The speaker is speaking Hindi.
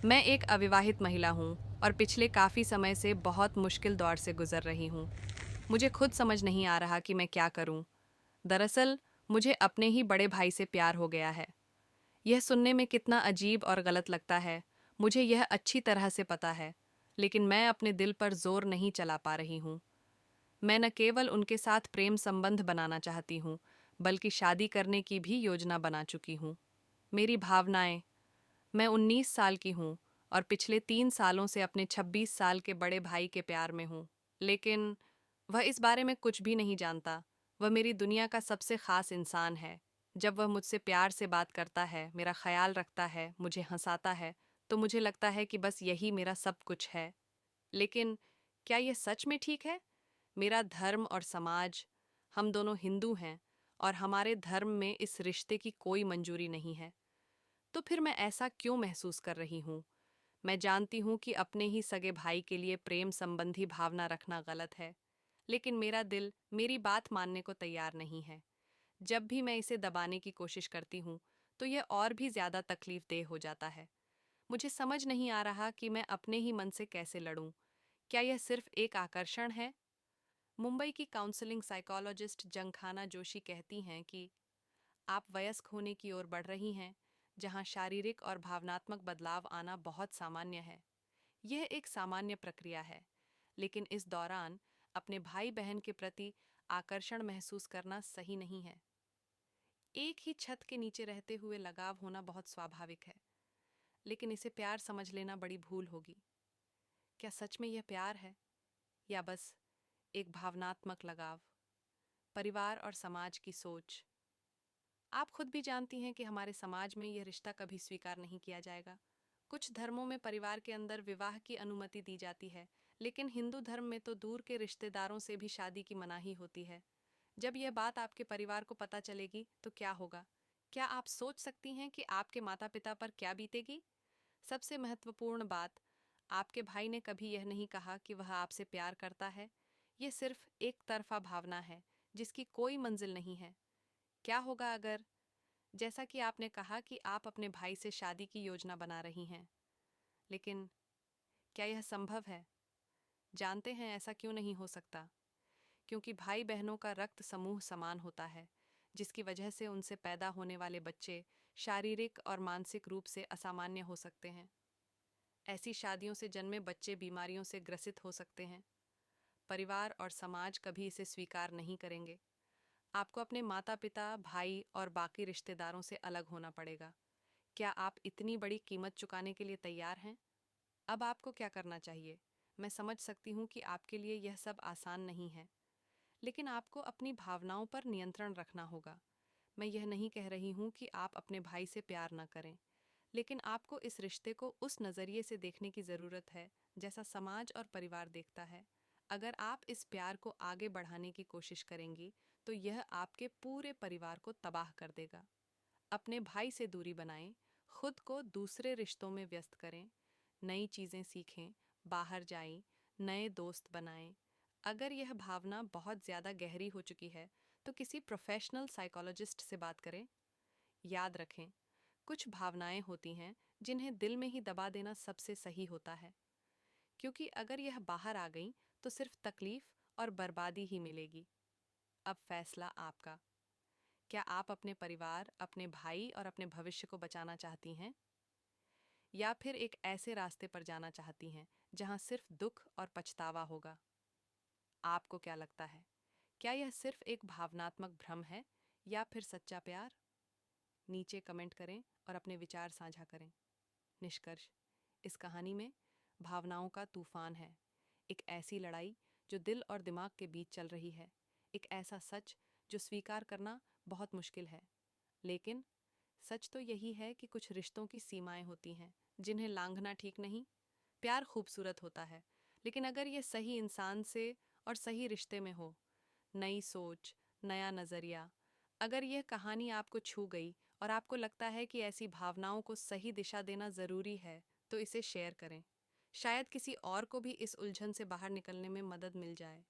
मैं एक अविवाहित महिला हूँ और पिछले काफ़ी समय से बहुत मुश्किल दौर से गुजर रही हूँ। मुझे खुद समझ नहीं आ रहा कि मैं क्या करूँ। दरअसल, मुझे अपने ही बड़े भाई से प्यार हो गया है। यह सुनने में कितना अजीब और गलत लगता है, मुझे यह अच्छी तरह से पता है, लेकिन मैं अपने दिल पर जोर नहीं चला पा रही हूँ। मैं न केवल उनके साथ प्रेम संबंध बनाना चाहती हूँ, बल्कि शादी करने की भी योजना बना चुकी हूँ। मेरी भावनाएं। मैं 19 साल की हूँ और पिछले 3 सालों से अपने 26 साल के बड़े भाई के प्यार में हूँ। लेकिन वह इस बारे में कुछ भी नहीं जानता। वह मेरी दुनिया का सबसे खास इंसान है। जब वह मुझसे प्यार से बात करता है, मेरा ख्याल रखता है, मुझे हंसाता है, तो मुझे लगता है कि बस यही मेरा सब कुछ है। लेकिन क्या यह सच में ठीक है? मेरा धर्म और समाज, हम दोनों हिंदू हैं और हमारे धर्म में इस रिश्ते की कोई मंजूरी नहीं है। तो फिर मैं ऐसा क्यों महसूस कर रही हूँ? मैं जानती हूँ कि अपने ही सगे भाई के लिए प्रेम संबंधी भावना रखना गलत है, लेकिन मेरा दिल मेरी बात मानने को तैयार नहीं है। जब भी मैं इसे दबाने की कोशिश करती हूँ, तो यह और भी ज्यादा तकलीफदेह हो जाता है। मुझे समझ नहीं आ रहा कि मैं अपने ही मन से कैसे लड़ूं। क्या यह सिर्फ एक आकर्षण है? मुंबई की काउंसलिंग साइकोलॉजिस्ट जंखाना जोशी कहती हैं कि आप वयस्क होने की ओर बढ़ रही हैं, जहां शारीरिक और भावनात्मक बदलाव आना बहुत सामान्य है। यह एक सामान्य प्रक्रिया है, लेकिन इस दौरान अपने भाई बहन के प्रति आकर्षण महसूस करना सही नहीं है। एक ही छत के नीचे रहते हुए लगाव होना बहुत स्वाभाविक है, लेकिन इसे प्यार समझ लेना बड़ी भूल होगी। क्या सच में यह प्यार है, या बस एक भावनात्मक लगाव? परिवार और समाज की सोच। आप खुद भी जानती हैं कि हमारे समाज में यह रिश्ता कभी स्वीकार नहीं किया जाएगा। कुछ धर्मों में परिवार के अंदर विवाह की अनुमति दी जाती है, लेकिन हिंदू धर्म में तो दूर के रिश्तेदारों से भी शादी की मनाही होती है। जब यह बात आपके परिवार को पता चलेगी तो क्या होगा? क्या आप सोच सकती हैं कि आपके माता पिता पर क्या बीतेगी? सबसे महत्वपूर्ण बात, आपके भाई ने कभी यह नहीं कहा कि वह आपसे प्यार करता है। यह सिर्फ एक तरफा भावना है, जिसकी कोई मंजिल नहीं है। क्या होगा अगर, जैसा कि आपने कहा कि आप अपने भाई से शादी की योजना बना रही हैं, लेकिन क्या यह संभव है? जानते हैं ऐसा क्यों नहीं हो सकता? क्योंकि भाई बहनों का रक्त समूह समान होता है, जिसकी वजह से उनसे पैदा होने वाले बच्चे शारीरिक और मानसिक रूप से असामान्य हो सकते हैं। ऐसी शादियों से जन्मे बच्चे बीमारियों से ग्रसित हो सकते हैं। परिवार और समाज कभी इसे स्वीकार नहीं करेंगे। आपको अपने माता पिता, भाई और बाकी रिश्तेदारों से अलग होना पड़ेगा। क्या आप इतनी बड़ी कीमत चुकाने के लिए तैयार हैं? अब आपको क्या करना चाहिए? मैं समझ सकती हूँ कि आपके लिए यह सब आसान नहीं है, लेकिन आपको अपनी भावनाओं पर नियंत्रण रखना होगा। मैं यह नहीं कह रही हूँ कि आप अपने भाई से प्यार न करें, लेकिन आपको इस रिश्ते को उस नज़रिए से देखने की ज़रूरत है जैसा समाज और परिवार देखता है। अगर आप इस प्यार को आगे बढ़ाने की कोशिश करेंगी, तो यह आपके पूरे परिवार को तबाह कर देगा। अपने भाई से दूरी बनाएं, खुद को दूसरे रिश्तों में व्यस्त करें, नई चीज़ें सीखें, बाहर जाएं, नए दोस्त बनाएं। अगर यह भावना बहुत ज़्यादा गहरी हो चुकी है, तो किसी प्रोफेशनल साइकोलॉजिस्ट से बात करें। याद रखें, कुछ भावनाएं होती हैं जिन्हें दिल में ही दबा देना सबसे सही होता है, क्योंकि अगर यह बाहर आ गई तो सिर्फ तकलीफ और बर्बादी ही मिलेगी। अब फैसला आपका। क्या आप अपने परिवार, अपने भाई और अपने भविष्य को बचाना चाहती हैं, या फिर एक ऐसे रास्ते पर जाना चाहती हैं जहां सिर्फ दुख और पछतावा होगा? आपको क्या लगता है? क्या यह सिर्फ एक भावनात्मक भ्रम है, या फिर सच्चा प्यार? नीचे कमेंट करें और अपने विचार साझा करें। निष्कर्ष, इस कहानी में भावनाओं का तूफान है। एक ऐसी लड़ाई जो दिल और दिमाग के बीच चल रही है। एक ऐसा सच जो स्वीकार करना बहुत मुश्किल है। लेकिन सच तो यही है कि कुछ रिश्तों की सीमाएं होती हैं जिन्हें लांघना ठीक नहीं। प्यार खूबसूरत होता है, लेकिन अगर ये सही इंसान से और सही रिश्ते में हो, नई सोच, नया नज़रिया, अगर यह कहानी आपको छू गई और आपको लगता है कि ऐसी भावनाओं को सही दिशा देना ज़रूरी है, तो इसे शेयर करें। शायद किसी और को भी इस उलझन से बाहर निकलने में मदद मिल जाए।